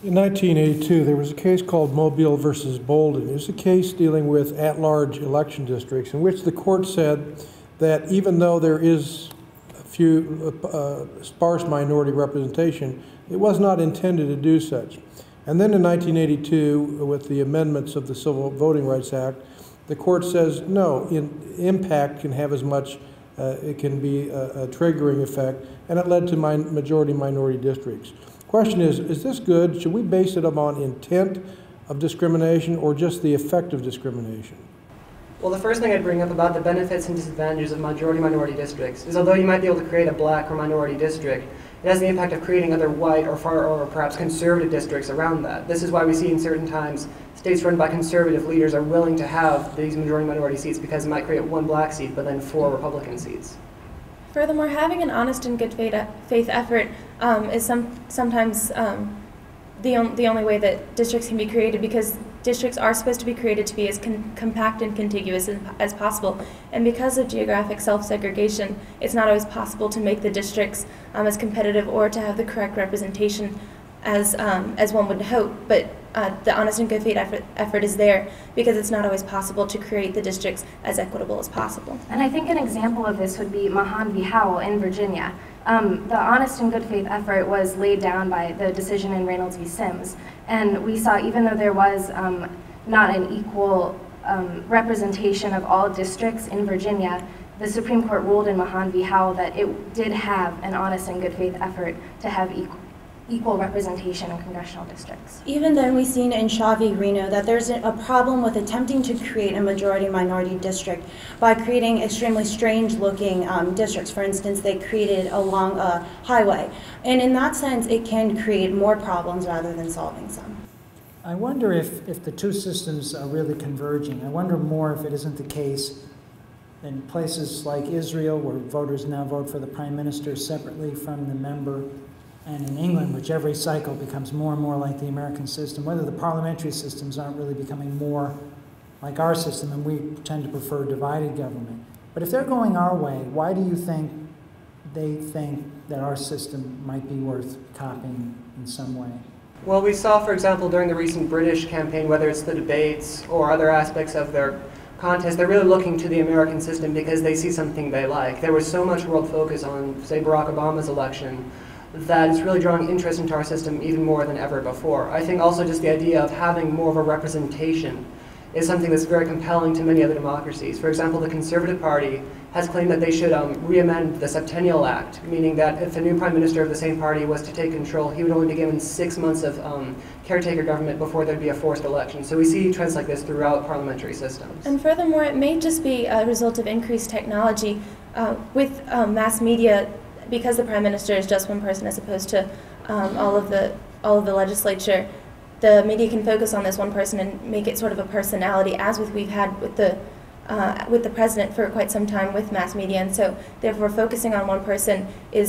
In 1982, there was a case called Mobile versus Bolden. It was a case dealing with at-large election districts in which the court said that even though there is a few sparse minority representation, it was not intended to do such. And then in 1982, with the amendments of the Civil Voting Rights Act, the court says, no, impact can have as much, it can be a triggering effect, and it led to majority-minority districts. Question is this good? Should we base it upon intent of discrimination or just the effect of discrimination? Well, the first thing I'd bring up about the benefits and disadvantages of majority-minority districts is although you might be able to create a black or minority district, it has the impact of creating other white or perhaps conservative districts around that. This is why we see in certain times states run by conservative leaders are willing to have these majority-minority seats because it might create one black seat but then 4 Republican seats. Furthermore, having an honest and good faith effort is sometimes the only way that districts can be created, because districts are supposed to be created to be as compact and contiguous as possible. And because of geographic self-segregation, it's not always possible to make the districts as competitive or to have the correct representation as one would hope. But the honest and good faith effort is there because it's not always possible to create the districts as equitable as possible. And I think an example of this would be Mahan v. Howell in Virginia. The honest and good faith effort was laid down by the decision in Reynolds v. Sims. And we saw, even though there was not an equal representation of all districts in Virginia, the Supreme Court ruled in Mahan v. Howell that it did have an honest and good faith effort to have equal representation in congressional districts. Even then, we've seen in Shaw v. Reno that there's a problem with attempting to create a majority-minority district by creating extremely strange-looking districts. For instance, they created along a highway. And in that sense, it can create more problems rather than solving some. I wonder if the two systems are really converging. I wonder more if it isn't the case in places like Israel, where voters now vote for the prime minister separately from the member, and in England, which every cycle becomes more and more like the American system, whether the parliamentary systems aren't really becoming more like our system, and we tend to prefer divided government. But if they're going our way, why do you think they think that our system might be worth copying in some way? Well, we saw, for example, during the recent British campaign, whether it's the debates or other aspects of their contest, they're really looking to the American system because they see something they like. There was so much world focus on, say, Barack Obama's election, that it's really drawing interest into our system even more than ever before. I think also just the idea of having more of a representation is something that's very compelling to many other democracies. For example, the Conservative Party has claimed that they should re-amend the Septennial Act, meaning that if a new prime minister of the same party was to take control, he would only be given 6 months of caretaker government before there'd be a forced election. So we see trends like this throughout parliamentary systems. And furthermore, it may just be a result of increased technology with mass media. Because the prime minister is just one person as opposed to all of the legislature, the media can focus on this one person and make it sort of a personality, as we've had with the president for quite some time with mass media. And so, therefore, focusing on one person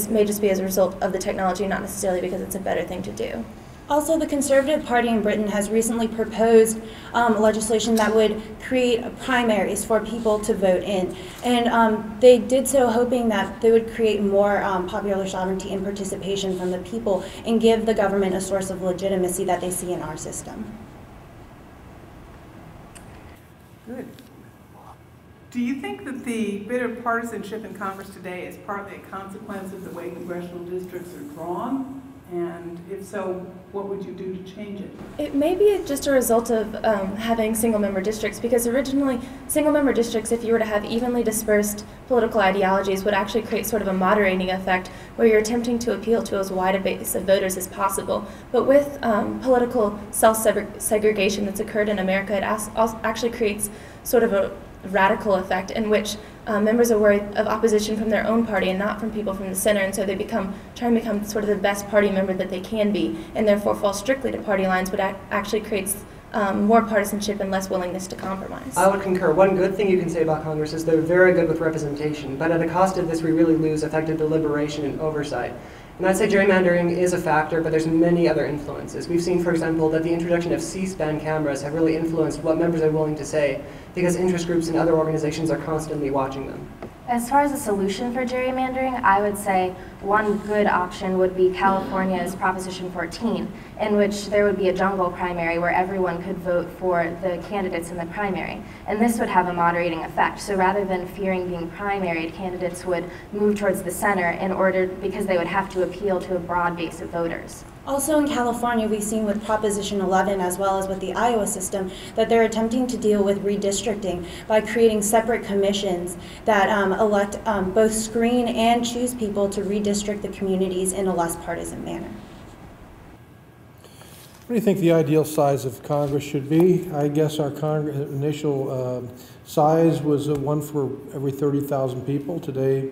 may just be as a result of the technology, not necessarily because it's a better thing to do. Also, the Conservative Party in Britain has recently proposed legislation that would create primaries for people to vote in. And they did so hoping that they would create more popular sovereignty and participation from the people and give the government a source of legitimacy that they see in our system. Good. Do you think that the bit of partisanship in Congress today is partly a consequence of the way congressional districts are drawn? And if so, what would you do to change it? It may be just a result of having single-member districts, because originally single-member districts, if you were to have evenly dispersed political ideologies, would actually create sort of a moderating effect where you're attempting to appeal to as wide a base of voters as possible. But with political self-segregation that's occurred in America, it actually creates sort of a radical effect in which members are worried of opposition from their own party and not from people from the center, and so they try and become sort of the best party member that they can be, and therefore fall strictly to party lines, but actually creates more partisanship and less willingness to compromise. I would concur. One good thing you can say about Congress is they're very good with representation, but at the cost of this, we really lose effective deliberation and oversight. And I'd say gerrymandering is a factor, but there's many other influences. We've seen, for example, that the introduction of C-SPAN cameras have really influenced what members are willing to say, because interest groups and other organizations are constantly watching them. As far as a solution for gerrymandering, I would say one good option would be California's Proposition 14, in which there would be a jungle primary where everyone could vote for the candidates in the primary. And this would have a moderating effect. So rather than fearing being primaried, candidates would move towards the center because they would have to appeal to a broad base of voters. Also in California, we've seen with Proposition 11, as well as with the Iowa system, that they're attempting to deal with redistricting by creating separate commissions that elect both screen and choose people to redistrict the communities in a less partisan manner. What do you think the ideal size of Congress should be? I guess our initial size was one for every 30,000 people. Today,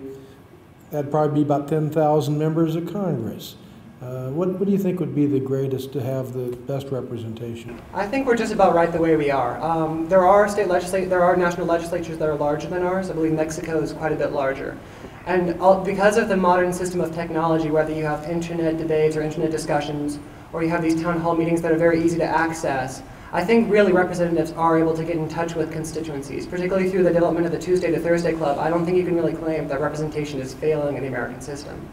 that'd probably be about 10,000 members of Congress. What do you think would be the greatest to have the best representation? I think we're just about right the way we are. There are national legislatures that are larger than ours. I believe Mexico is quite a bit larger. And because of the modern system of technology, whether you have internet debates or internet discussions, or you have these town hall meetings that are very easy to access, I think really representatives are able to get in touch with constituencies, particularly through the development of the Tuesday to Thursday Club. I don't think you can really claim that representation is failing in the American system.